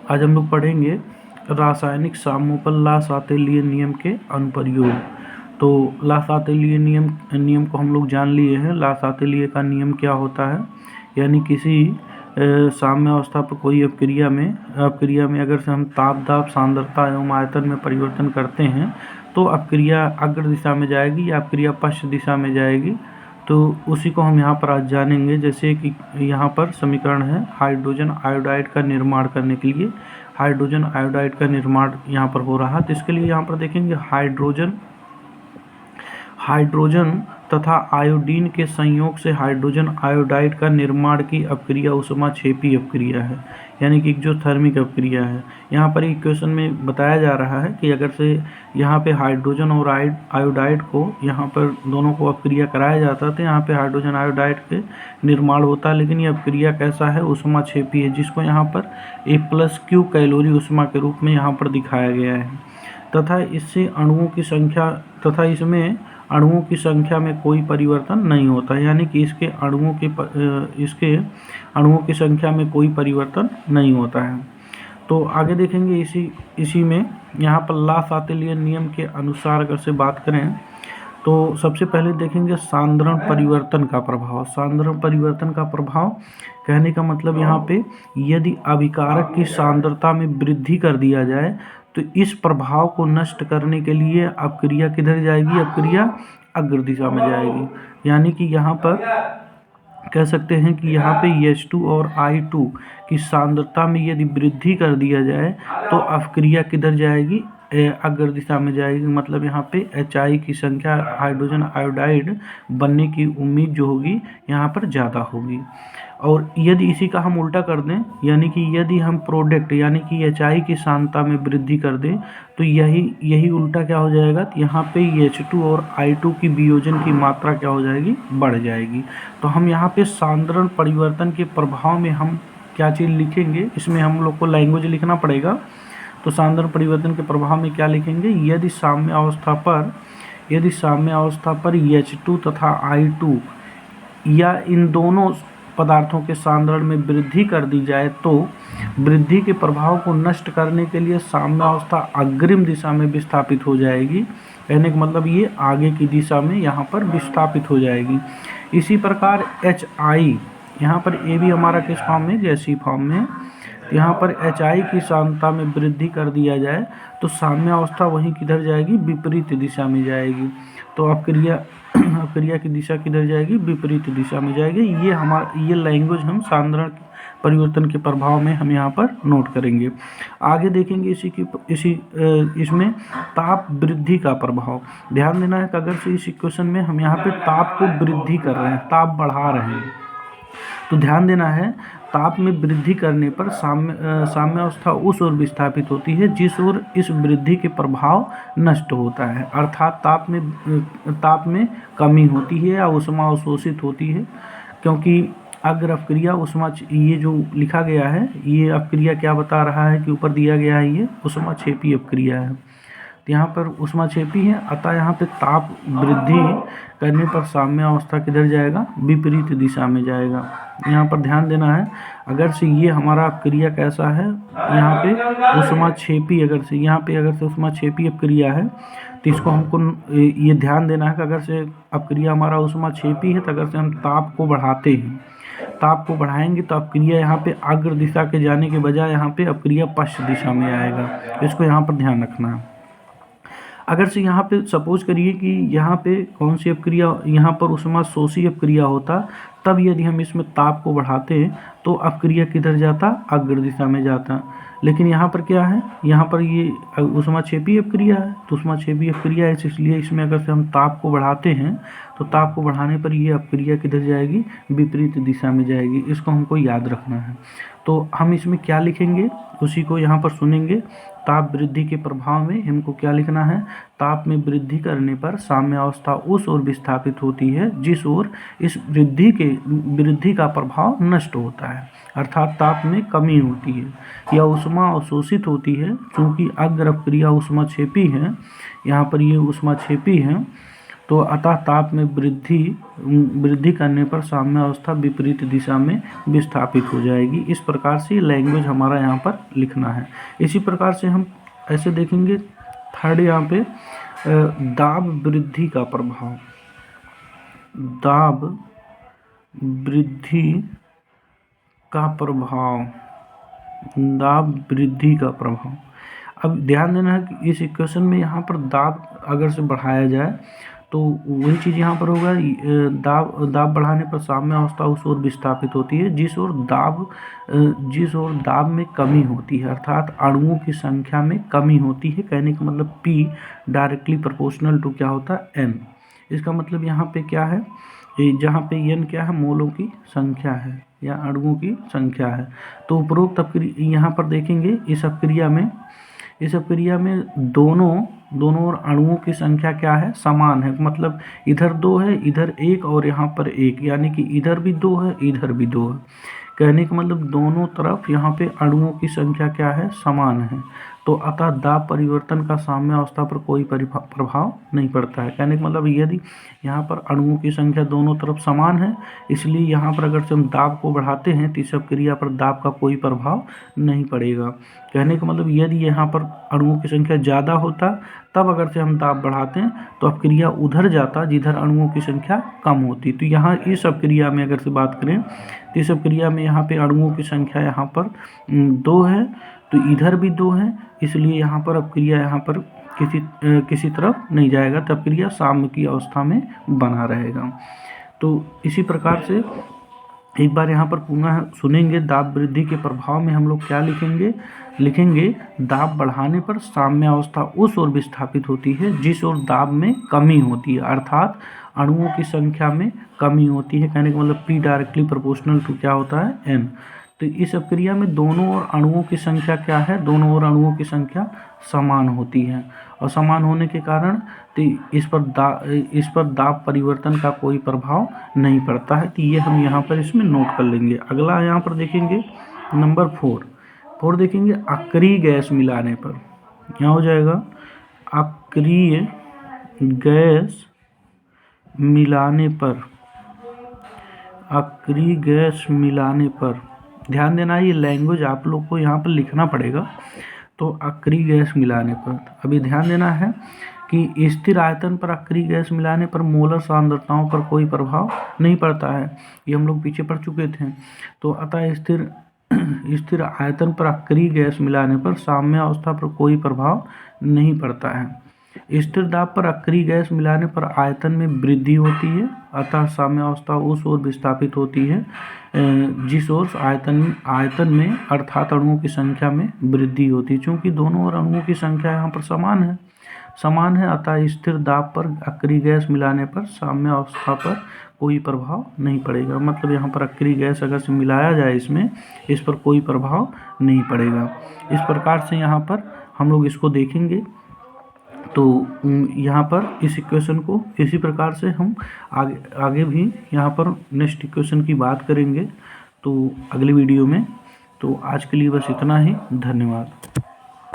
आज हम लोग पढ़ेंगे रासायनिक साम्योपल लासातेलिए नियम के अनुप्रयोग। तो लासातेलिए नियम को हम लोग जान लिए हैं। लासातेलिए का नियम क्या होता है, यानी किसी साम्य अवस्था पर कोई अपक्रिया में अगर से हम ताप, दाब, सांद्रता एवं आयतन में परिवर्तन करते हैं तो अपक्रिया अग्र दिशा में जाएगी या अपक्रिया पश्च दिशा में जाएगी। तो उसी को हम यहाँ पर आज जानेंगे। जैसे कि यहाँ पर समीकरण है हाइड्रोजन आयोडाइड का निर्माण करने के लिए। हाइड्रोजन आयोडाइड का निर्माण यहाँ पर हो रहा है, तो इसके लिए यहाँ पर देखेंगे हाइड्रोजन तथा आयोडीन के संयोग से हाइड्रोजन आयोडाइड का निर्माण की अपक्रिया ऊष्माक्षेपी अपक्रिया है, यानी कि जो थर्मिक अपक्रिया है। यहाँ पर इक्वेशन में बताया जा रहा है कि अगर से यहाँ पे हाइड्रोजन और आयोडाइड को यहाँ पर दोनों को अपक्रिया कराया जाता है तो यहाँ पे हाइड्रोजन आयोडाइड के निर्माण होता है, लेकिन ये अपक्रिया कैसा है, ऊष्माक्षेपी है, जिसको यहाँ पर A+Q कैलोरी ऊष्मा के रूप में यहाँ पर दिखाया गया है। तथा इसमें अणुओं की संख्या में कोई परिवर्तन नहीं होता है, यानी कि इसके अणुओं की संख्या में कोई परिवर्तन नहीं होता है। तो आगे देखेंगे इसी में यहाँ पर लासातेलिए नियम के अनुसार अगर से बात करें तो सबसे पहले देखेंगे सांद्रण परिवर्तन का प्रभाव। सांद्रण परिवर्तन का प्रभाव कहने का मतलब यहाँ पे यदि अभिकारक की सांद्रता में वृद्धि कर दिया जाए तो इस प्रभाव को नष्ट करने के लिए अपक्रिया किधर जाएगी, अपक्रिया अग्र दिशा में जाएगी। यानी कि यहाँ पर कह सकते हैं कि यहाँ पे H2 और I2 की सांद्रता में यदि वृद्धि कर दिया जाए तो अपक्रिया किधर जाएगी, अग्र दिशा में जाएगी। मतलब यहाँ पे HI की संख्या, हाइड्रोजन आयोडाइड बनने की उम्मीद जो होगी यहाँ पर ज़्यादा होगी। और यदि इसी का हम उल्टा कर दें, यानी कि यदि हम प्रोडक्ट यानी कि HI की सांद्रता में वृद्धि कर दें तो यही उल्टा क्या हो जाएगा, तो यहाँ पे H2 और I2 की वियोजन की मात्रा क्या हो जाएगी, बढ़ जाएगी। तो हम यहाँ पे सांद्रण परिवर्तन के प्रभाव में हम क्या चीज़ लिखेंगे, इसमें हम लोग को लैंग्वेज लिखना पड़ेगा। तो सांद्रण परिवर्तन के प्रभाव में क्या लिखेंगे, यदि साम्य अवस्था पर H2 तथा I2 या इन दोनों पदार्थों के सांद्रण में वृद्धि कर दी जाए तो वृद्धि के प्रभाव को नष्ट करने के लिए साम्य अवस्था अग्रिम दिशा में विस्थापित हो जाएगी। कहने का मतलब ये आगे की दिशा में यहाँ पर विस्थापित हो जाएगी। इसी प्रकार HI, यहाँ पर A भी हमारा किस फॉर्म में, गैसीय फॉर्म में। यहाँ पर HI की सांद्रता में वृद्धि कर दिया जाए तो साम्य अवस्था वहीं किधर जाएगी, विपरीत दिशा में जाएगी। तो अपक्रिया की दिशा किधर जाएगी, विपरीत दिशा में जाएगी। ये लैंग्वेज हम सांद्रण परिवर्तन के प्रभाव में हम यहाँ पर नोट करेंगे। आगे देखेंगे इसमें ताप वृद्धि का प्रभाव। ध्यान देना है कि अगर से इस इक्वेशन में हम यहाँ पे ताप को वृद्धि कर रहे हैं, ताप बढ़ा रहे हैं, तो ध्यान देना है ताप में वृद्धि करने पर साम्य अवस्था उस ओर विस्थापित होती है जिस ओर इस वृद्धि के प्रभाव नष्ट होता है, अर्थात ताप में कमी होती है या ऊष्मा अवशोषित होती है। क्योंकि अग्र अपक्रिया ये जो लिखा गया है, ये अपक्रिया क्या बता रहा है कि ऊपर दिया गया है, ये ऊष्माक्षेपी अपक्रिया है। तो यहाँ पर ऊष्माक्षेपी है, अतः यहाँ पे ताप वृद्धि करने पर साम्य अवस्था किधर जाएगा, विपरीत दिशा में जाएगा। यहाँ पर ध्यान देना है, अगर से ये हमारा अपक्रिया कैसा है, यहाँ पे ऊष्माक्षेपी अगर से ऊष्माक्षेपी अपक्रिया है तो इसको हमको ये ध्यान देना है कि अगर से अपक्रिया हमारा ऊष्माक्षेपी है तो अगर से हम ताप को बढ़ाते हैं, ताप को बढ़ाएंगे तो अपक्रिया यहाँ पे अग्र दिशा के जाने के बजाय यहाँ पे अपक्रिया पश्च दिशा में आएगा। इसको यहाँ पर ध्यान रखना है। अगर से यहाँ पे सपोज करिए कि यहाँ पे कौन सी अपक्रिया, यहाँ पर ऊष्माशोषी अपक्रिया होता, तब यदि हम इसमें ताप को बढ़ाते तो अपक्रिया किधर जाता, अग्र दिशा में जाता। लेकिन यहाँ पर क्या है, यहाँ पर ये ऊष्माक्षेपी अपक्रिया है, तो ऊष्माक्षेपी अपक्रिया है, इसलिए इसमें अगर से हम ताप को बढ़ाते हैं तो ताप को बढ़ाने पर ये अपक्रिया किधर जाएगी, विपरीत दिशा में जाएगी। इसको हमको याद रखना है। तो हम इसमें क्या लिखेंगे, उसी को यहाँ पर सुनेंगे। ताप वृद्धि के प्रभाव में हमको क्या लिखना है, ताप में वृद्धि करने पर साम्य अवस्था उस ओर विस्थापित होती है जिस ओर इस वृद्धि का प्रभाव नष्ट होता है, अर्थात ताप में कमी होती है या ऊष्मा अवशोषित होती है। चूँकि अग्र अपक्रिया ऊष्माक्षेपी है, यहाँ पर ये ऊष्माक्षेपी है, तो अतः ताप में वृद्धि करने पर साम्यावस्था विपरीत दिशा में विस्थापित हो जाएगी। इस प्रकार से लैंग्वेज हमारा यहाँ पर लिखना है। इसी प्रकार से हम ऐसे देखेंगे थर्ड यहाँ पे दाब वृद्धि का प्रभाव, दाब वृद्धि का प्रभाव, दाब वृद्धि का प्रभाव। अब ध्यान देना है कि इस इक्वेशन में यहाँ पर दाब अगर से बढ़ाया जाए तो वही चीज़ यहाँ पर होगा, दाब बढ़ाने पर साम्यावस्था उस ओर विस्थापित होती है जिस ओर दाब में कमी होती है, अर्थात अणुओं की संख्या में कमी होती है। कहने का मतलब P डायरेक्टली प्रोपोर्शनल टू क्या होता है, N। इसका मतलब यहाँ पे क्या है, जहाँ पे N क्या है, मोलों की संख्या है या अणुओं की संख्या है। तो उपरोक्त यहाँ पर देखेंगे इस अपक्रिया में दोनों और अणुओं की संख्या क्या है, समान है। मतलब इधर 2 है, इधर 1 और यहाँ पर 1, यानी कि इधर भी 2 है, इधर भी 2 है। कहने का मतलब दोनों तरफ यहाँ पे अणुओं की संख्या क्या है, समान है। तो अतः दाब परिवर्तन का साम्यावस्था पर कोई प्रभाव नहीं पड़ता है। कहने का मतलब यदि यहाँ पर अणुओं की संख्या दोनों तरफ समान है, इसलिए यहाँ पर अगर से हम दाब को बढ़ाते हैं तो इस अपक्रिया पर दाब का कोई प्रभाव नहीं पड़ेगा। कहने का मतलब यदि यहाँ पर अणुओं की संख्या ज़्यादा होता तब अगर से हम दाब बढ़ाते हैं तो अपक्रिया उधर जाता जिधर अणुओं की संख्या कम होती। तो यहाँ इस अपक्रिया में अगर से बात करें तो इस अपक्रिया में यहाँ पे अणुओं की संख्या यहाँ पर 2 है, तो इधर भी 2 है, इसलिए यहाँ पर अपक्रिया यहाँ पर किसी तरफ नहीं जाएगा, तो अपक्रिया साम्य की अवस्था में बना रहेगा। तो इसी प्रकार से एक बार यहाँ पर पुनः सुनेंगे, दाब वृद्धि के प्रभाव में हम लोग क्या लिखेंगे दाब बढ़ाने पर साम्यावस्था उस ओर विस्थापित होती है जिस ओर दाब में कमी होती है, अर्थात अणुओं की संख्या में कमी होती है। कहने का मतलब P डायरेक्टली प्रोपोर्शनल टू क्या होता है, N। तो इस अपक्रिया में दोनों ओर अणुओं की संख्या क्या है, दोनों ओर अणुओं की संख्या समान होती है, और समान होने के कारण तो इस पर दाब परिवर्तन का कोई प्रभाव नहीं पड़ता है। तो ये हम यहाँ पर इसमें नोट कर लेंगे। अगला यहाँ पर देखेंगे नंबर 4 देखेंगे अक्रिय गैस मिलाने पर। यहाँ हो जाएगा अक्रिय गैस मिलाने पर, अक्रिय गैस मिलाने पर। ध्यान देना ये लैंग्वेज आप लोग को यहाँ पर लिखना पड़ेगा। तो अक्रिय गैस मिलाने पर अभी ध्यान देना है कि स्थिर आयतन पर अक्रिय गैस मिलाने पर मोलर सांद्रताओं पर कोई प्रभाव नहीं पड़ता है, ये हम लोग पीछे पढ़ चुके थे। तो अतः स्थिर आयतन पर अक्रिय गैस मिलाने पर साम्यावस्था पर कोई प्रभाव नहीं पड़ता है। स्थिर दाब पर अक्रिय गैस मिलाने पर आयतन में वृद्धि होती है, अतः साम्यावस्था उस ओर विस्थापित होती है जिस ओर आयतन में अर्थात अणुओं की संख्या में वृद्धि होती है। चूँकि दोनों ओर अणुओं की संख्या यहाँ पर समान है, अतः स्थिर दाब पर अक्रिय गैस मिलाने पर साम्यावस्था पर कोई प्रभाव नहीं पड़ेगा। मतलब यहाँ पर अक्रिय गैस अगर से मिलाया जाए इसमें, इस पर कोई प्रभाव नहीं पड़ेगा। इस प्रकार से यहाँ पर हम लोग इसको देखेंगे। तो यहाँ पर इस इक्वेशन को इसी प्रकार से हम आगे भी यहाँ पर नेक्स्ट इक्वेशन की बात करेंगे तो अगली वीडियो में। तो आज के लिए बस इतना ही, धन्यवाद।